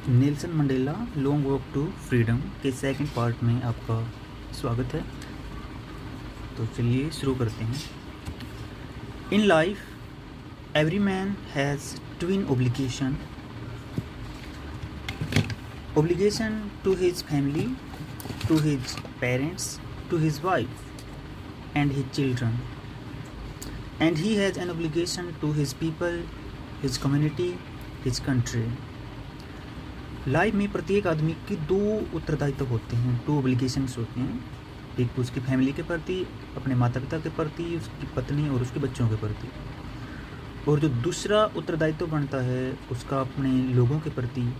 Nelson Mandela long walk to freedom के second part में आपका स्वागत है। तो चलिए शुरू करते हैं। In life every man has twin obligation to his family, to his parents, to his wife and his children, and he has an obligation to his people, his community, his country. Life में प्रत्येक आदमी की दो उत्तरदायित्व होते हैं, दो ओब्लिगेशंस होते हैं। एक तो उसकी फैमिली के प्रति, अपने माता पिता के प्रति, उसकी पत्नी और उसके बच्चों के प्रति, और जो दूसरा उत्तरदायित्व बनता है उसका अपने लोगों के प्रति,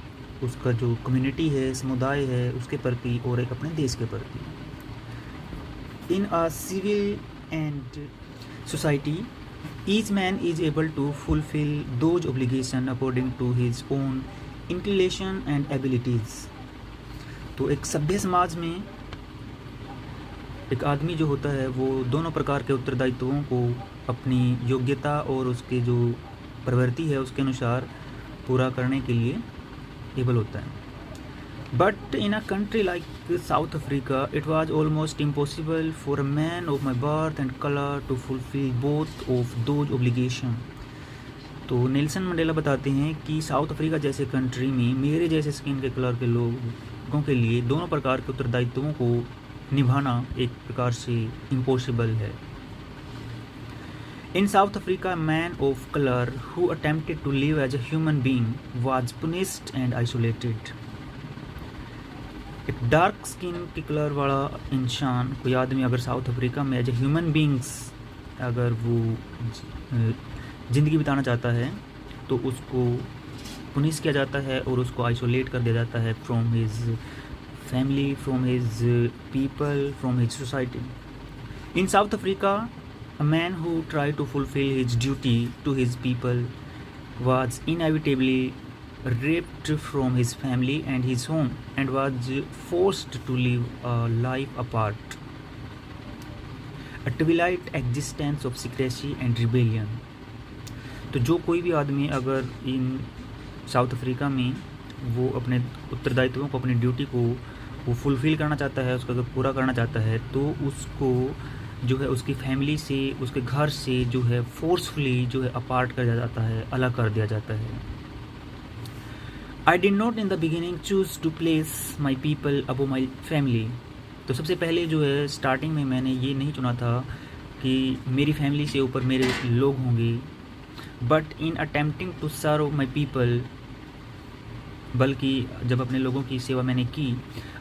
उसका जो कम्युनिटी है, समुदाय है, उसके प्रति, और एक अपने देश के प्रति। In a civil and society each man is able to fulfil those obligation according to his own inclination and abilities. तो एक सभ्य समाज में एक आदमी जो होता है वो दोनों प्रकार के उत्तरदायित्वों को अपनी योग्यता और उसके जो प्रवृत्ति है उसके अनुसार पूरा करने के लिए एबल होता है। But in a country like South Africa it was almost impossible for a man of my birth and colour to fulfil both of those obligation. तो नेल्सन मंडेला बताते हैं कि साउथ अफ्रीका जैसे कंट्री में मेरे जैसे स्किन के colour के लोगों के लिए दोनों प्रकार के उत्तरदायित्वों को निभाना एक प्रकार से इम्पॉसिबल है। In South Africa man of colour who attempted to live as a human being was punished and isolated. एक डार्क स्किन के कलर वाला इंसान, कोई आदमी अगर साउथ अफ्रीका में एज ए ह्यूमन बींग्स अगर वो ज़िंदगी बिताना चाहता है तो उसको पुनिश किया जाता है और उसको आइसोलेट कर दिया जाता है from his family, from his people, from his society. In South Africa a man who try to fulfil his duty to his people was inevitably ripped from his family and his home and was forced to live a life apart, a twilight existence of secrecy and rebellion। तो जो कोई भी आदमी अगर इन South Africa में वो अपने उत्तरदायित्वों को, अपनी ड्यूटी को वो फुलफ़िल करना चाहता है, उसका अगर पूरा करना चाहता है तो उसको जो है उसकी फैमिली से, उसके घर से जो है फोर्सफुली जो है अपार्ट कर दिया जाता है, अलग कर दिया जाता है। I did not in the beginning choose to place my people above my family। तो सबसे पहले जो है स्टार्टिंग में मैंने ये नहीं चुना था कि मेरी फैमिली से ऊपर मेरे लोग होंगे। But in attempting to serve my people, बल्कि जब अपने लोगों की सेवा मैंने की,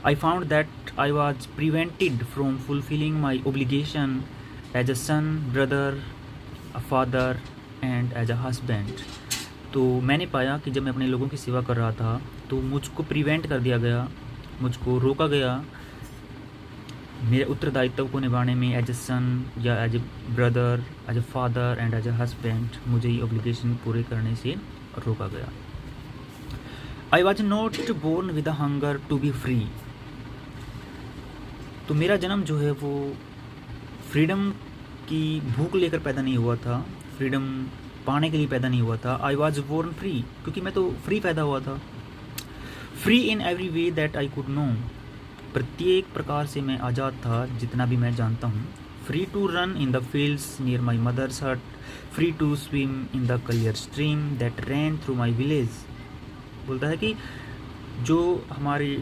I found that I was prevented from fulfilling my obligation as a son, brother, a father and as a husband. तो मैंने पाया कि जब मैं अपने लोगों की सेवा कर रहा था तो मुझको प्रिवेंट कर दिया गया, मुझको रोका गया मेरे उत्तरदायित्व को निभाने में एज ए सन या as a brother, as a father and as a husband. मुझे ये ऑब्लिगेशन पूरे करने से रोका गया। I was not born with a hunger to be free. तो मेरा जन्म जो है वो फ्रीडम की भूख लेकर पैदा नहीं हुआ था, फ्रीडम पाने के लिए पैदा नहीं हुआ था। आई वॉज बोर्न फ्री, क्योंकि मैं तो फ्री पैदा हुआ था। Free in every way that I could know, प्रत्येक प्रकार से मैं आज़ाद था जितना भी मैं जानता हूँ। Free to run in the fields near my mother's hut, free to swim in the clear stream that ran through my village. बोलता है कि जो हमारी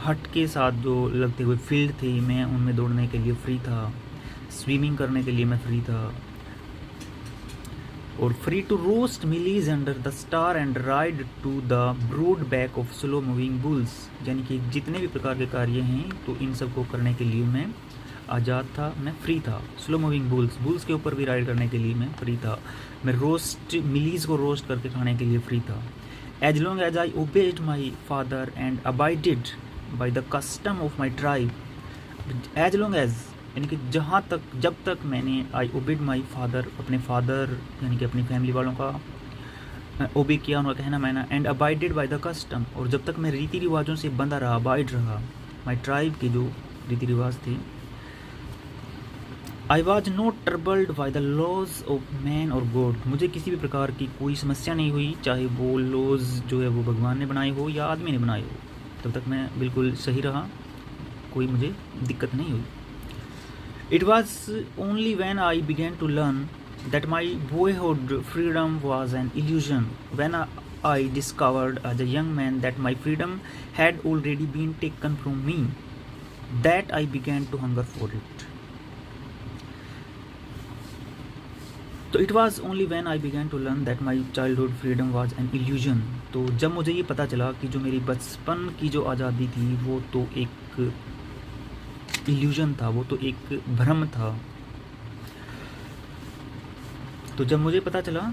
हट के साथ जो लगते हुए फील्ड थे, मैं उनमें दौड़ने के लिए फ्री था, स्विमिंग करने के लिए मैं फ्री था। और free to roast mealies under the star and ride to the broad back of slow moving bulls. यानी कि जितने भी प्रकार के कार्य हैं तो इन सब को करने के लिए मैं आज़ाद था, मैं फ्री था। स्लो मूविंग बुल्स के ऊपर भी राइड करने के लिए मैं फ्री था। मैं रोस्ट मिलीज को रोस्ट करके खाने के लिए फ्री था। As long as I obeyed my father and abided by the custom of my tribe. As long as यानी कि जहाँ तक, जब तक मैंने आई ओबेड माई फादर, अपने फादर यानी कि अपनी फैमिली वालों का ओबे किया, उनका कहना मैंने, and abided by the custom, और जब तक मैं रीति रिवाजों से बंधा रहा, अबाइड रहा, माई ट्राइब के जो रीति रिवाज थे, I was not troubled by the laws of man और गॉड, मुझे किसी भी प्रकार की कोई समस्या नहीं हुई, चाहे वो लॉज जो है वो भगवान ने बनाए हो या आदमी ने बनाए हो, तब तक मैं बिल्कुल सही रहा, कोई मुझे दिक्कत नहीं हुई। It was only when I began to learn that my boyhood freedom was an illusion, when I discovered as a young man that my freedom had already been taken from me, that I began to hunger for it. तो it was only when I began to learn that my childhood freedom was an illusion. तो जब मुझे ये पता चला कि जो मेरी बचपन की जो आज़ादी थी वो तो एक इल्यूजन था, वो तो एक भ्रम था। तो जब मुझे पता चला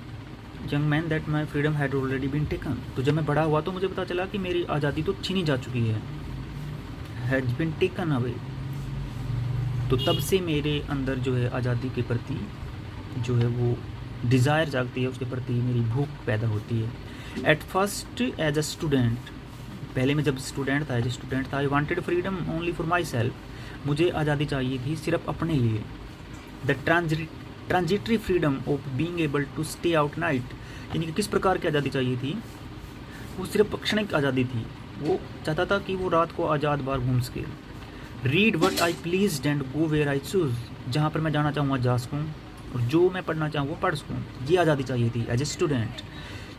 young man that my freedom had already been taken, तो जब मैं बड़ा हुआ तो मुझे पता चला कि मेरी आज़ादी तो छीनी जा चुकी है, हैड बीन टेकन अवे। तो तब से मेरे अंदर जो है आज़ादी के प्रति जो है वो डिज़ायर जागती है, उसके प्रति मेरी भूख पैदा होती है। At first as a student, पहले मैं जब स्टूडेंट था, एज ए स्टूडेंट था, I wanted freedom only for myself, मुझे आज़ादी चाहिए थी सिर्फ अपने लिए। The transitory freedom of being able to stay out night, यानी कि किस प्रकार की आज़ादी चाहिए थी, वो सिर्फ क्षणिक आज़ादी थी, वो चाहता था कि वो रात को आज़ाद बार घूम सके। Read what I please and go where I choose, जहाँ पर मैं जाना चाहूँ वहाँ जा सकूँ और जो मैं पढ़ना चाहूँ वो पढ़ सकूँ, ये आज़ादी चाहिए थी as a student.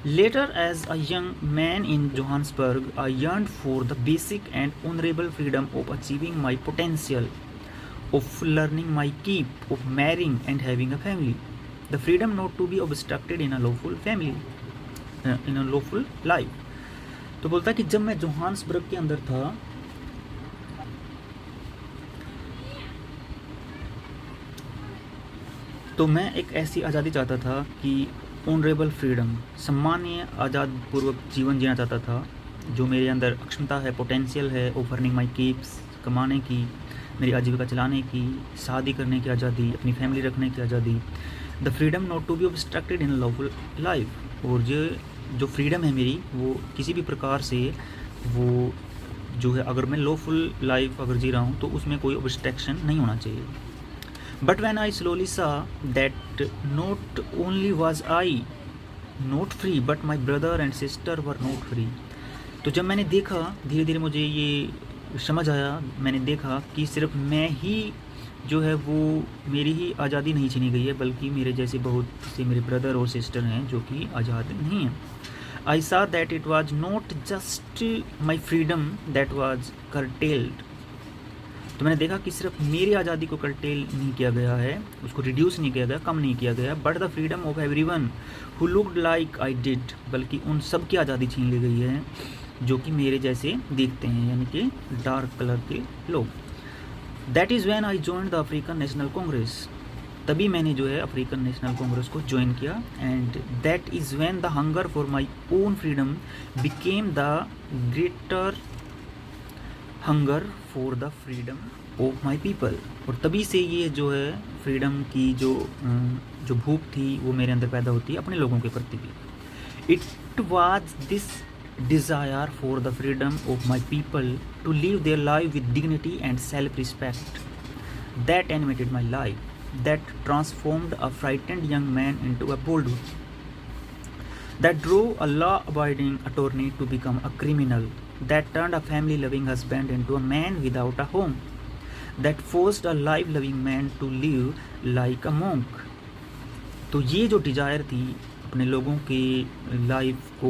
Later as a young man in Johannesburg I yearned for the basic and honorable freedom of achieving my potential, of learning my keep, of marrying and having a family, the freedom not to be obstructed in a lawful family, in a lawful life। तो बोलता है कि जब मैं Johannesburg के अंदर था तो मैं एक ऐसी आज़ादी चाहता था कि ऑनरेबल फ्रीडम, सम्मानीय आज़ाद पूर्वक जीवन जीना चाहता था, जो मेरे अंदर अक्षमता है, पोटेंशियल है, ऑफ अर्निंग माई कीप्स, कमाने की, मेरी आजीविका चलाने की, शादी करने की आज़ादी, अपनी फैमिली रखने की आज़ादी, the freedom not to be obstructed in lawful life, और जो फ्रीडम है मेरी वो किसी भी प्रकार से वो जो है अगर मैं लॉफुल लाइफ अगर जी रहा हूँ तो उसमें कोई ऑब्स्ट्रक्शन नहीं होना चाहिए। बट वैन आई स्लोली सा that not only was I not free but my brother and sister were not free, तो जब मैंने देखा, धीरे धीरे मुझे ये समझ आया, मैंने देखा कि सिर्फ मैं ही जो है वो मेरी ही आज़ादी नहीं छीनी गई है, बल्कि मेरे जैसे बहुत से मेरे ब्रदर और सिस्टर हैं जो कि आज़ाद नहीं हैं। आई सा that it was not just my freedom that was curtailed, तो मैंने देखा कि सिर्फ मेरी आज़ादी को कर्टेल नहीं किया गया है, उसको रिड्यूस नहीं किया गया, कम नहीं किया गया, but the freedom of everyone who looked like I did, बल्कि उन सब की आज़ादी छीन ली गई है जो कि मेरे जैसे दिखते हैं, यानी कि डार्क कलर के लोग। That is when I joined the African national Congress, तभी मैंने जो है अफ्रीकन नेशनल कांग्रेस को ज्वाइन किया। And that is when the hunger for my own freedom became the greater hunger for the freedom of my people, और तभी से ये जो है फ्रीडम की जो भूख थी वो मेरे अंदर पैदा होती है अपने लोगों के प्रति भी। It was this desire for the freedom of my people to live their life with dignity and self-respect that animated my life, that transformed a frightened young man into a bold one, that drove a law-abiding attorney to become a criminal, that turned a family-loving husband into a man without a home, that forced a life-loving man to live like a monk। तो ये जो desire थी अपने लोगों के life को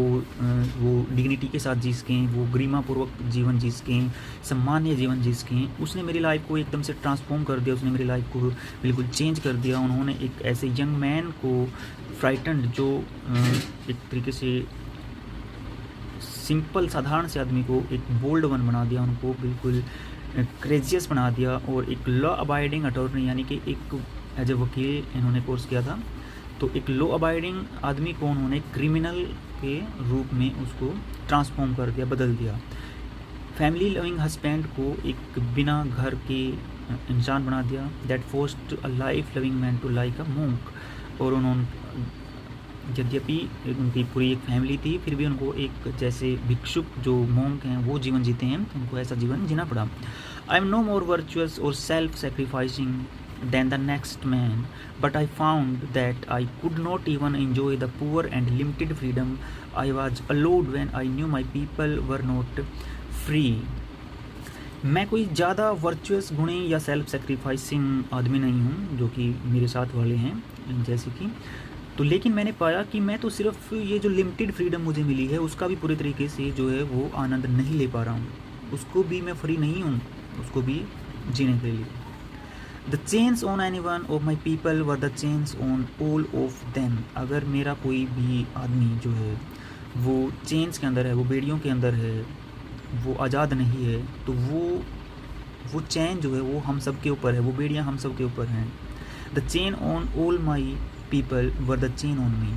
वो dignity के साथ जी सकें, वो गरिमापूर्वक जीवन जी सकें, सम्मानीय जीवन जी सकें, उसने मेरी लाइफ को एकदम से ट्रांसफॉर्म कर दिया, उसने मेरी लाइफ को बिल्कुल चेंज कर दिया। उन्होंने एक ऐसे यंग मैन को फ्राइटन्ड, जो एक तरीके से सिंपल साधारण से आदमी को एक बोल्ड वन बना दिया, उनको बिल्कुल क्रेजियस बना दिया, और एक लॉ अबाइडिंग अटॉर्नी, यानी कि एक एज ए वकील इन्होंने कोर्स किया था, तो एक लॉ अबाइडिंग आदमी को उन्होंने क्रिमिनल के रूप में उसको ट्रांसफॉर्म कर दिया, बदल दिया। फैमिली लविंग हस्बैंड को एक बिना घर के इंसान बना दिया, that forced a life loving man to like a monk, और उन्होंने यद्यपि उनकी पूरी एक फैमिली थी फिर भी उनको एक जैसे भिक्षुक जो मोंक हैं वो जीवन जीते हैं, उनको ऐसा जीवन जीना पड़ा। I am no more virtuous or self sacrificing than the next man, but I found that I could not even enjoy the poor and limited freedom I was allowed when I knew my people were not free. मैं कोई ज़्यादा virtuous गुणी या self sacrificing आदमी नहीं हूँ जो कि मेरे साथ वाले हैं जैसे कि, तो लेकिन मैंने पाया कि मैं तो सिर्फ ये जो लिमिटेड फ्रीडम मुझे मिली है उसका भी पूरे तरीके से जो है वो आनंद नहीं ले पा रहा हूँ, उसको भी मैं फ्री नहीं हूँ उसको भी जीने के लिए। The chains on any one of my people were the chains on all of them. अगर मेरा कोई भी आदमी जो है वो चेन्स के अंदर है, वो बेड़ियों के अंदर है, वो आज़ाद नहीं है, तो वो चैन जो है वो हम सब के ऊपर है, वो बेड़ियाँ हम सब के ऊपर हैं। The chain on all my people were the chain on me.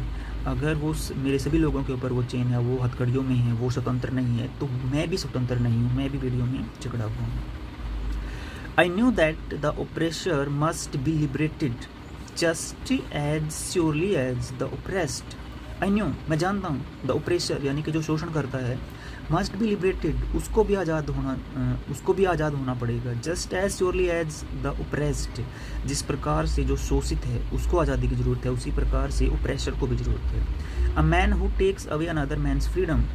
अगर वो मेरे सभी लोगों के ऊपर वो चेन है, वो हथकड़ियों में है, वो स्वतंत्र नहीं है, तो मैं भी स्वतंत्र नहीं हूँ, मैं भी बेड़ियों में जकड़ा हुआ हूँ। I knew that the oppressor must be liberated just as surely as the oppressed. I knew, मैं जानता हूँ, the oppressor यानी कि जो शोषण करता है, must be liberated, उसको भी आज़ाद होना पड़ेगा, just as surely as the oppressed, जिस प्रकार से जो शोषित है उसको आज़ादी की ज़रूरत है, उसी प्रकार से oppressor को भी ज़रूरत है। A man who takes away another man's freedom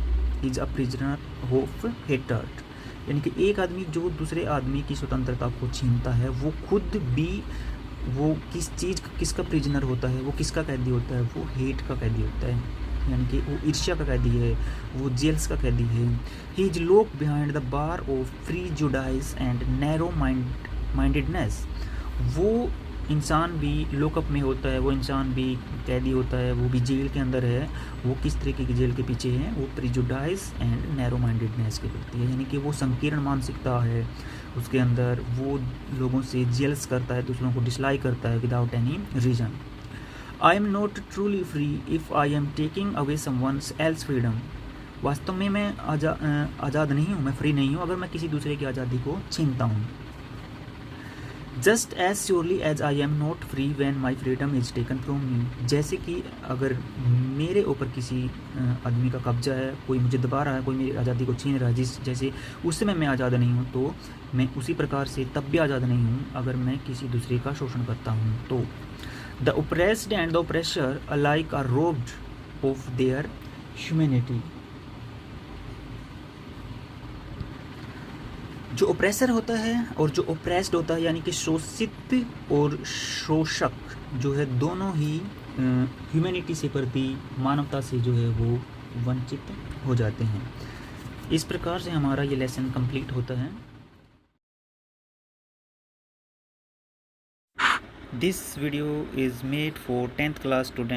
is a prisoner of hatred। यानी कि एक आदमी जो दूसरे आदमी की स्वतंत्रता को छीनता है वो खुद भी वो किसका प्रिजनर होता है, वो किसका कैदी होता है, वो हेट का कैदी होता है, यानी कि वो ईर्ष्या का कैदी है, वो जेल्स का कैदी है। He is locked behind the bar of prejudice and narrow mindedness. वो इंसान भी लॉकअप में होता है, वो इंसान भी कैदी होता है, वो भी जेल के अंदर है। वो किस तरीके की जेल के पीछे है, वो प्रीजुडाइस एंड नैरो माइंडेडनेस के प्रति है, यानी कि वो संकीर्ण मानसिकता है उसके अंदर, वो लोगों से जेल्स करता है, दूसरों को डिसलाइक करता है without any reason. I am not truly free if I am taking away someone else freedom. वास्तव में मैं आज़ाद नहीं हूँ, मैं फ्री नहीं हूँ अगर मैं किसी दूसरे की आज़ादी को छीनता हूँ। Just as surely as I am not free when my freedom is taken from me. जैसे कि अगर मेरे ऊपर किसी आदमी का कब्जा है, कोई मुझे दबा रहा है, कोई मेरी आज़ादी को छीन रहा है, जैसे उस समय मैं आज़ाद नहीं हूँ, तो मैं उसी प्रकार से तब भी आज़ाद नहीं हूँ अगर मैं किसी दूसरे का शोषण करता हूँ। तो the oppressed and the oppressor alike are robbed of their humanity. जो ओप्रेसर होता है और जो ओप्रेस्ड होता है, यानी कि शोषित और शोषक जो है, दोनों ही ह्यूमैनिटी से प्रति मानवता से जो है वो वंचित हो जाते हैं। इस प्रकार से हमारा ये लेसन कंप्लीट होता है। This video is made for 10th class student.